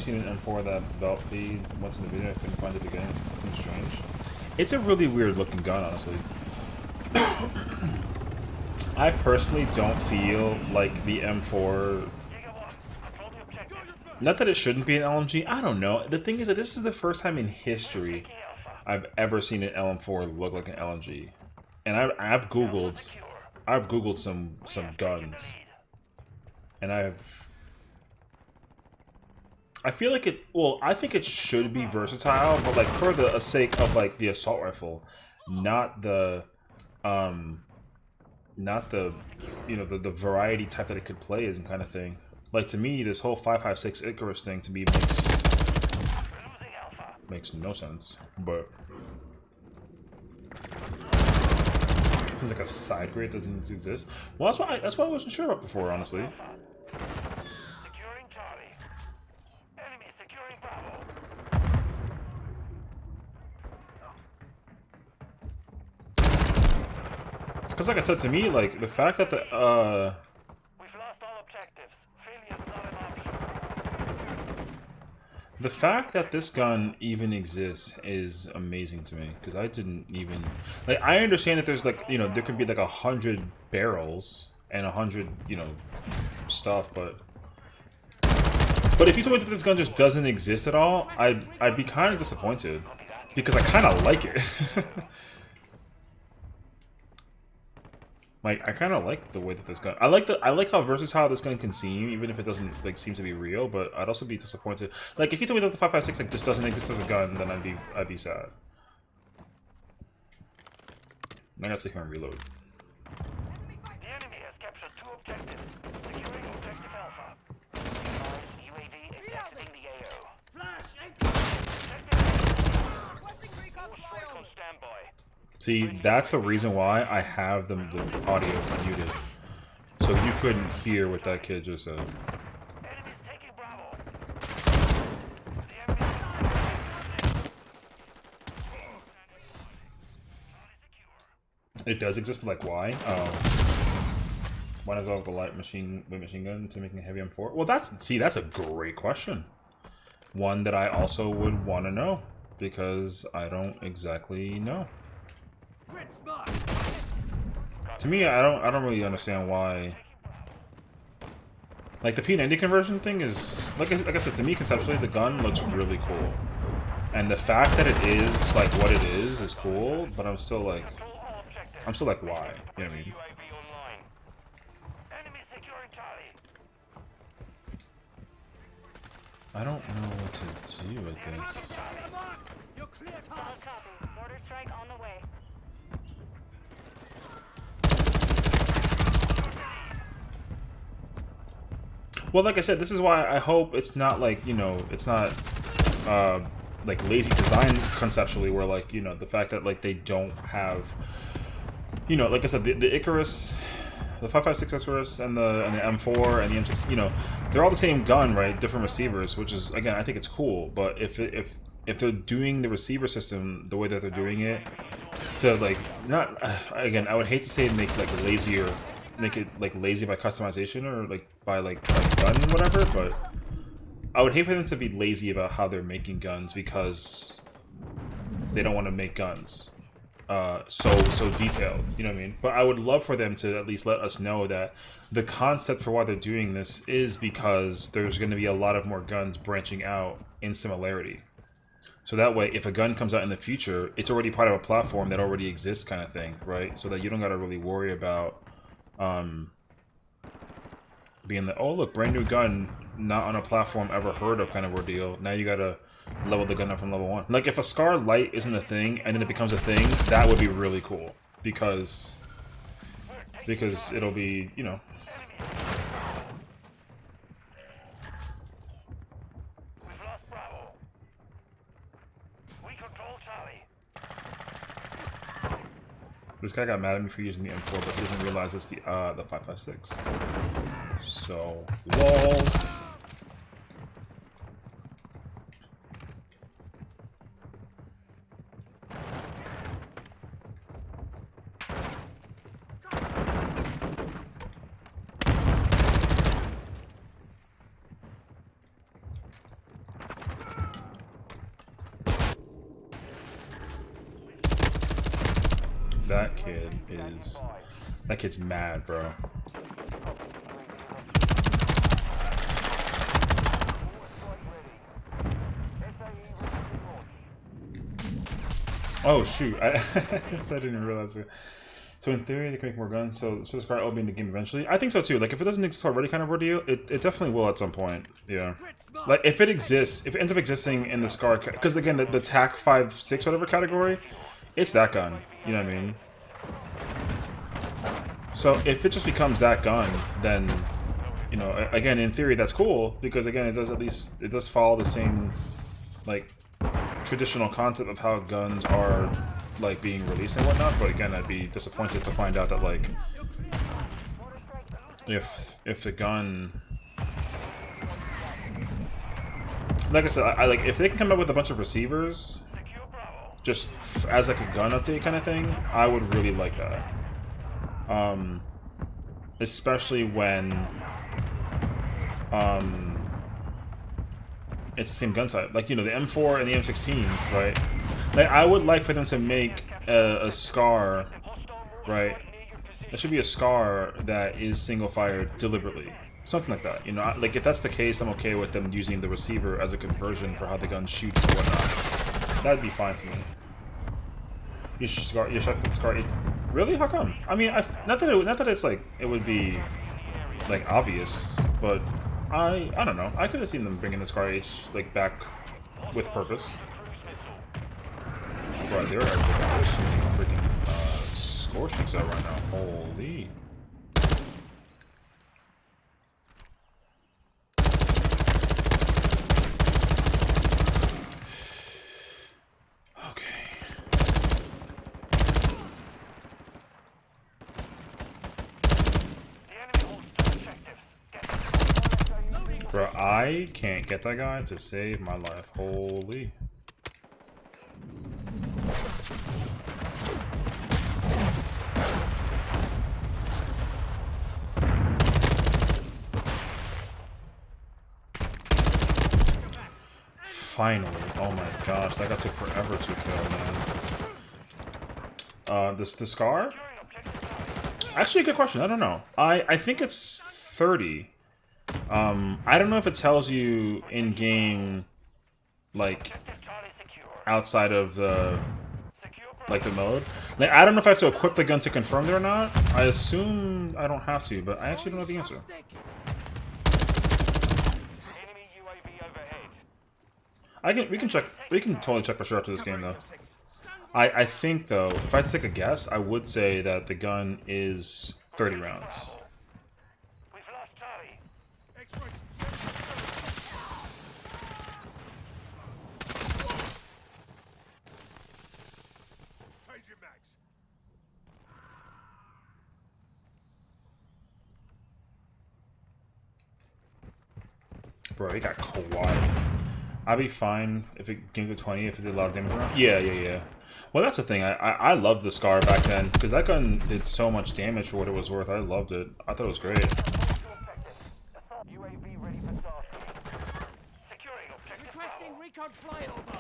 seen an M4 that belt feed once in the video? I couldn't find it again. It seems strange. It's a really weird looking gun, honestly. I personally don't feel like the M4... Not that it shouldn't be an LMG, I don't know. The thing is that this is the first time in history I've ever seen an LM4 look like an LMG. And I've googled some guns. And I feel like I think it should be versatile, but like for the sake of like the assault rifle, not the you know the variety type that it could play is kind of thing. Like to me, this whole 5.56 Icarus thing to me makes no sense. But seems like a side grade that doesn't exist. Well, that's why I wasn't sure about before, honestly. Because like I said, to me, like, the fact that we've lost all objectives. Failure is not an option. The fact that this gun even exists is amazing to me, because I didn't even... Like, I understand that there's, like, you know, there could be, like, 100 barrels and 100, you know, stuff, but... But if you told me that this gun just doesn't exist at all, I'd be kind of disappointed, because I kind of like it. Like, I kind of like the way that this gun... I like how versatile this gun can seem, even if it doesn't, like, seem to be real, but I'd also be disappointed. Like, if you told me that the 5.56, like, just doesn't exist as a gun, then I'd be sad. I gotta sit here and reload. The enemy has captured 2 objectives. Securing objective Alpha. UAV is exiting the AO. Flash! Requesting recon flyover. On standby. See, that's the reason why I have the audio muted. So you couldn't hear what that kid just said. Enemies taking Bravo. It does exist, but like why? Why not go with the light machine gun to making a heavy M4? Well, that's a great question. One that I also would want to know, because I don't exactly know. To me, I don't really understand why. Like the P90 conversion thing is like I said, to me conceptually the gun looks really cool, and the fact that it is like what it is cool. But I'm still like why? You know what I mean? I don't know what to do with this. Mortar strike on the way. Well, like I said, this is why I hope it's not like, you know, it's not like lazy design conceptually, where like, you know, the fact that like they don't have, you know, like I said, the Icarus, the 5.56 Icarus and the M4 and the M6, you know, they're all the same gun, right? Different receivers, which is, again, I think it's cool. But if they're doing the receiver system the way that they're doing it, to like not again, I would hate to say make it like lazier. Make it like lazy by customization or like by like gun and whatever, but I would hate for them to be lazy about how they're making guns because they don't want to make guns so detailed, you know what I mean? But I would love for them to at least let us know that the concept for why they're doing this is because there's going to be a lot of more guns branching out in similarity. So that way, if a gun comes out in the future, it's already part of a platform that already exists, kind of thing, right? So that you don't got to really worry about being the, oh look, brand new gun, not on a platform ever heard of kind of ordeal. Now you gotta level the gun up from level 1. Like if a Scar Light isn't a thing and then it becomes a thing, that would be really cool because it'll be, you know. We've lost Bravo. We control Charlie. This guy got mad at me for using the M4, but he doesn't realize it's the 5.56. So, walls. that kid is... That kid's mad, bro. Oh shoot, I didn't even realize it. So in theory, they can make more guns, so this card will be in the game eventually. I think so too. Like if it doesn't exist already, kind of ordeal, it definitely will at some point. Yeah. Like if it exists, if it ends up existing in the Scar, because again, the TAC 5.6 whatever category, it's that gun. You know what I mean? So if it just becomes that gun, then you know, again, in theory, that's cool because again, it does follow the same like traditional concept of how guns are like being released and whatnot. But again, I'd be disappointed to find out that like if the gun, like I said, I like if they can come up with a bunch of receivers just as like a gun update kind of thing, I would really like that. Especially when it's the same gun type, like you know the M4 and the M16, right? Like I would like for them to make a SCAR, right? There should be a SCAR that is single fire deliberately, something like that. You know, like if that's the case, I'm okay with them using the receiver as a conversion for how the gun shoots and whatnot. That'd be fine to me. You shot the SCAR. Really? How come? I mean, not that it's like it would be like obvious, but I don't know. I could have seen them bringing the SCAR H like back with purpose. Bro, there are so many freaking score streaks out right now. Holy. Bro, I can't get that guy to save my life. Holy. Finally. Oh my gosh, that guy took forever to kill, man. The SCAR? Actually, a good question. I don't know. I think it's 30. I don't know if it tells you in game, like outside of the like the mode. Like I don't know if I have to equip the gun to confirm it or not. I assume I don't have to, but I actually don't know the answer. We can totally check for sure after this game though. I think though, if I had to take a guess, I would say that the gun is 30 rounds. Bro, he got quiet. I'd be fine if it came to 20 if it did a lot of damage around. Yeah. Well, that's the thing. I loved the SCAR back then because that gun did so much damage for what it was worth. I loved it. I thought it was great.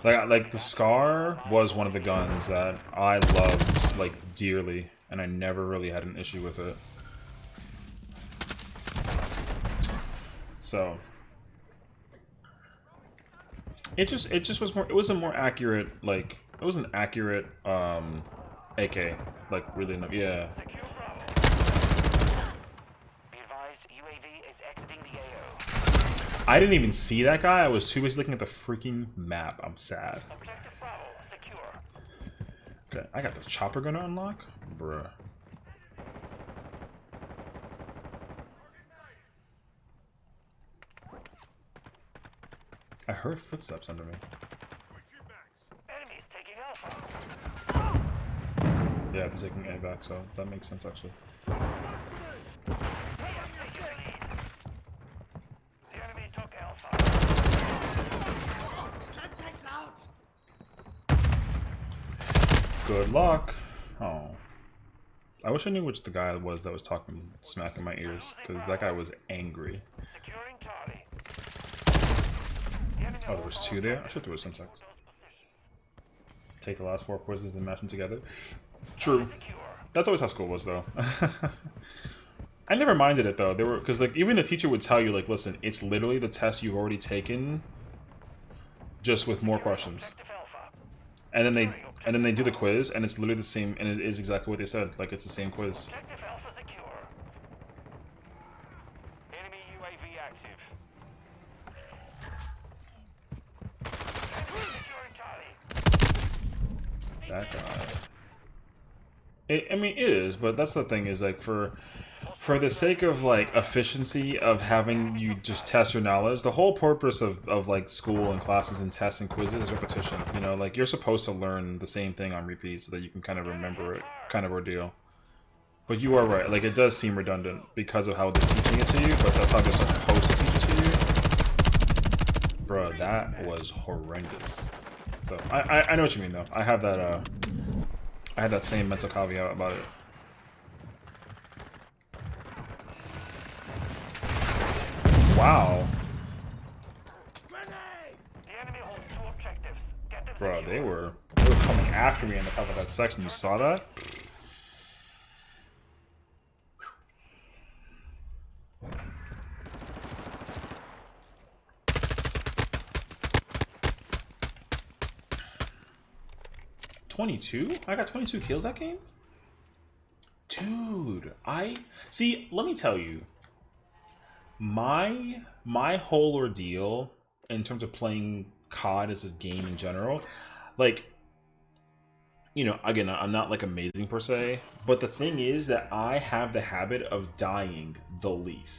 Like the SCAR was one of the guns that I loved like dearly, and I never really had an issue with it. So it just was more. It was a more accurate like. It was an accurate AK. Like really enough. Yeah. I didn't even see that guy. I was too busy looking at the freaking map. I'm sad. Okay, I got the chopper gun to unlock? Bruh. I heard footsteps under me. Yeah, I'm taking A back, so that makes sense actually. Good luck. Oh. I wish I knew which the guy was that was talking smack in my ears, because that guy was angry. Oh, there was two there? I should there was some text. Take the last 4 quizzes and match them together. True. That's always how school was, though. I never minded it though. They were because like even the teacher would tell you like, listen, it's literally the test you've already taken, just with more questions. Objective Alpha. And then they do the quiz, and it's literally the same, and it is exactly what they said. Like it's the same quiz. Objective Alpha secure. Enemy UAV active. Enemy securing Charlie. That guy. I mean, it is, but that's the thing is like for the sake of like efficiency of having you just test your knowledge, the whole purpose of like school and classes and tests and quizzes is repetition. You know, like you're supposed to learn the same thing on repeat so that you can kind of remember it, kind of ordeal. But you are right, like it does seem redundant because of how they're teaching it to you, but that's how they're supposed to teach it to you. Bruh, that was horrendous. So I know what you mean though. I had that same mental caveat about it. Wow. The enemy holds 2 objectives. Get them Bro, secure. they were coming after me on the top of that section. You saw that? $22? I got 22 kills that game? Dude, see, let me tell you. My whole ordeal in terms of playing COD as a game in general, like, you know, again, I'm not like amazing per se, but the thing is that I have the habit of dying the least.